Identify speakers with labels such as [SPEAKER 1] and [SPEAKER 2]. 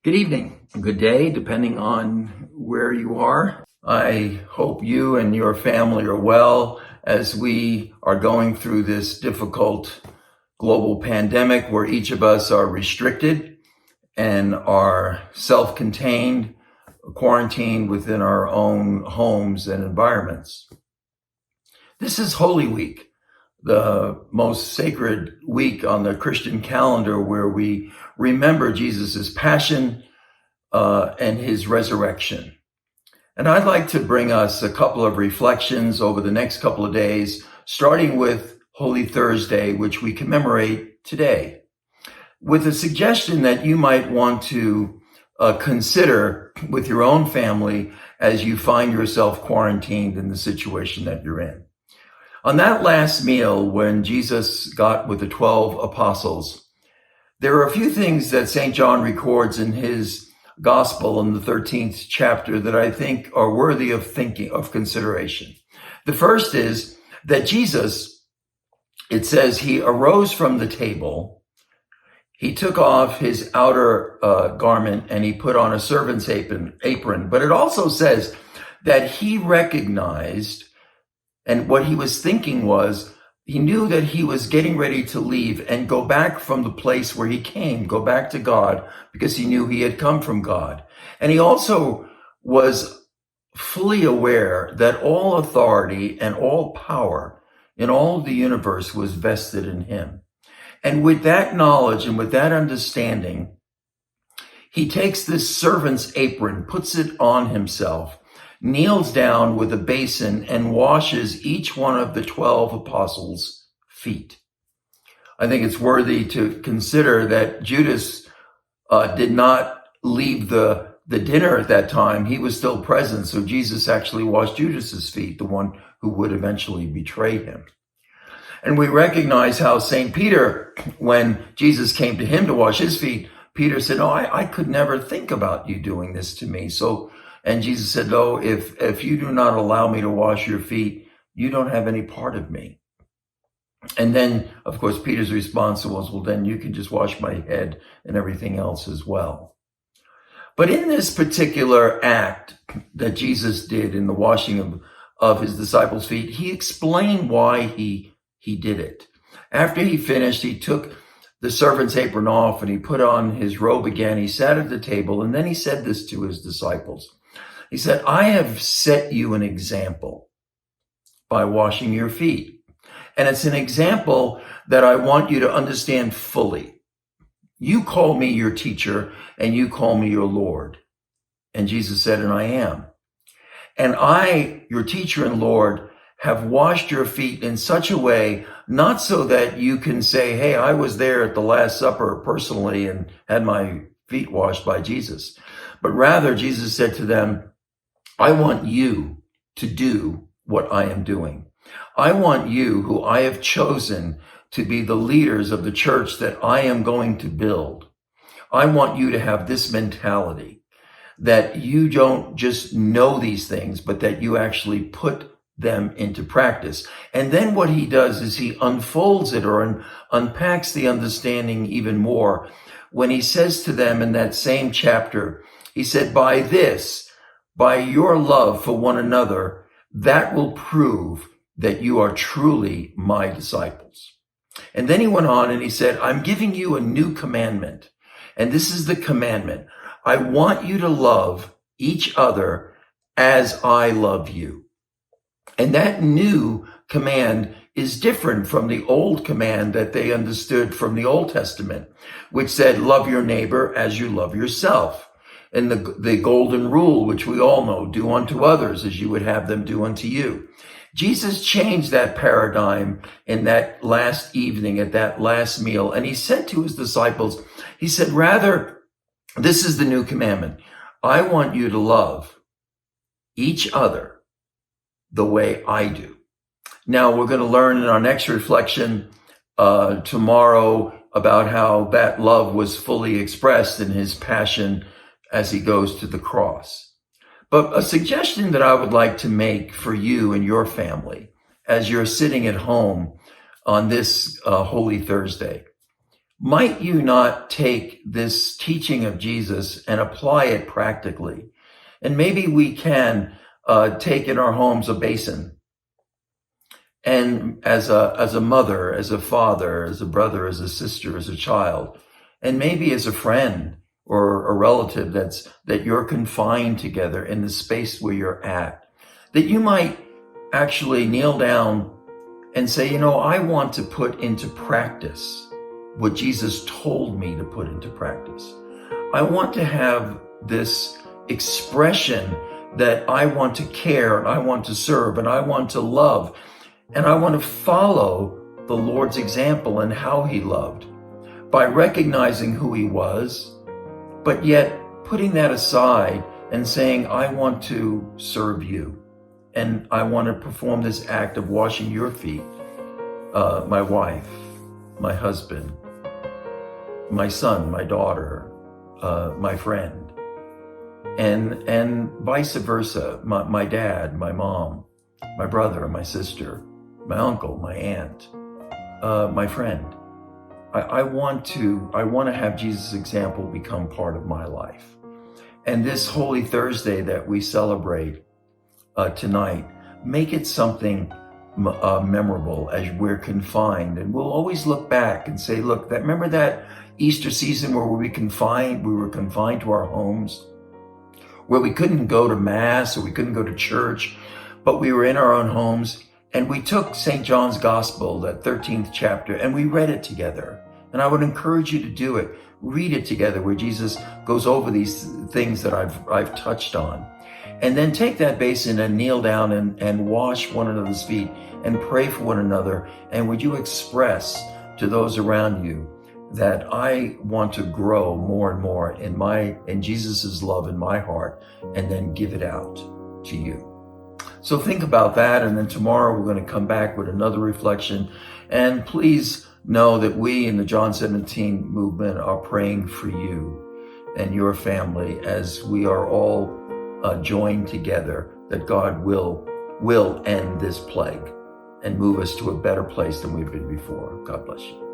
[SPEAKER 1] Good evening, good day, depending on where you are. I hope you and your family are well as we are going through this difficult global pandemic where each of us are restricted and are self-contained, quarantined within our own homes and environments. This is Holy Week, the most sacred week on the Christian calendar where we remember Jesus' passion and his resurrection. And I'd like to bring us a couple of reflections over the next couple of days, starting with Holy Thursday, which we commemorate today, with a suggestion that you might want to consider with your own family as you find yourself quarantined in the situation that you're in. On that last meal, when Jesus got with the 12 apostles, there are a few things that St. John records in his gospel in the 13th chapter that I think are worthy of consideration. The first is that Jesus, it says, he arose from the table, he took off his outer garment, and he put on a servant's apron. But it also says that he recognized, and what he was thinking was, he knew that he was getting ready to leave and go back from the place where he came, go back to God, because he knew he had come from God. And he also was fully aware that all authority and all power in all of the universe was vested in him. And with that knowledge and with that understanding, he takes this servant's apron, puts it on himself, kneels down with a basin and washes each one of the 12 apostles' feet. I think it's worthy to consider that Judas did not leave the dinner at that time. He was still present. So Jesus actually washed Judas's feet, the one who would eventually betray him. And we recognize how St. Peter, when Jesus came to him to wash his feet, Peter said, "No, I could never think about you doing this to me." And Jesus said, "No, if you do not allow me to wash your feet, you don't have any part of me." And then, of course, Peter's response was, "Well, then you can just wash my head and everything else as well." But in this particular act that Jesus did in the washing of his disciples' feet, he explained why he did it. After he finished, he took the servant's apron off and he put on his robe again. He sat at the table and then he said this to his disciples. He said, "I have set you an example by washing your feet. And it's an example that I want you to understand fully. You call me your teacher and you call me your Lord." And Jesus said, "And I am. And I, your teacher and Lord, have washed your feet in such a way, not so that you can say, 'Hey, I was there at the Last Supper personally and had my feet washed by Jesus.' But rather, Jesus said to them, I want you to do what I am doing. I want you, who I have chosen to be the leaders of the church that I am going to build. I want you to have this mentality that you don't just know these things, but that you actually put them into practice." And then what he does is he unfolds it or unpacks the understanding even more when he says to them in that same chapter, he said, by your love for one another, that will prove that you are truly my disciples. And then he went on and he said, "I'm giving you a new commandment. And this is the commandment. I want you to love each other as I love you." And that new command is different from the old command that they understood from the Old Testament, which said, love your neighbor as you love yourself. And the golden rule, which we all know, do unto others as you would have them do unto you. Jesus changed that paradigm in that last evening, at that last meal. And he said to his disciples, he said, rather, this is the new commandment. I want you to love each other the way I do. Now, we're going to learn in our next reflection tomorrow about how that love was fully expressed in his passion as he goes to the cross. But a suggestion that I would like to make for you and your family as you're sitting at home on this Holy Thursday, Might you not take this teaching of Jesus and apply it practically? And maybe we can take in our homes a basin. And as a mother, as a father, as a brother, as a sister, as a child, and maybe as a friend or a relative that you're confined together in the space where you're at, that you might actually kneel down and say, I want to put into practice what Jesus told me to put into practice. I want to have this expression that I want to care and I want to serve and I want to love and I want to follow the Lord's example and how he loved by recognizing who he was, but yet putting that aside and saying, I want to serve you. And I want to perform this act of washing your feet, my wife, my husband, my son, my daughter, my friend, and vice versa, my dad, my mom, my brother, my sister, my uncle, my aunt, my friend. I want to have Jesus' example become part of my life. And this Holy Thursday that we celebrate tonight, make it something memorable as we're confined. And we'll always look back and say, look, remember that Easter season where we were confined to our homes, where we couldn't go to Mass or we couldn't go to church, but we were in our own homes. And we took St. John's Gospel, that 13th chapter, and we read it together. And I would encourage you to do it. Read it together where Jesus goes over these things that I've touched on. And then take that basin and kneel down and wash one another's feet and pray for one another. And would you express to those around you that I want to grow more and more in Jesus' love in my heart, and then give it out to you. So think about that, and then tomorrow we're going to come back with another reflection. And please know that we in the John 17 movement are praying for you and your family as we are all joined together, that God will end this plague and move us to a better place than we've been before. God bless you.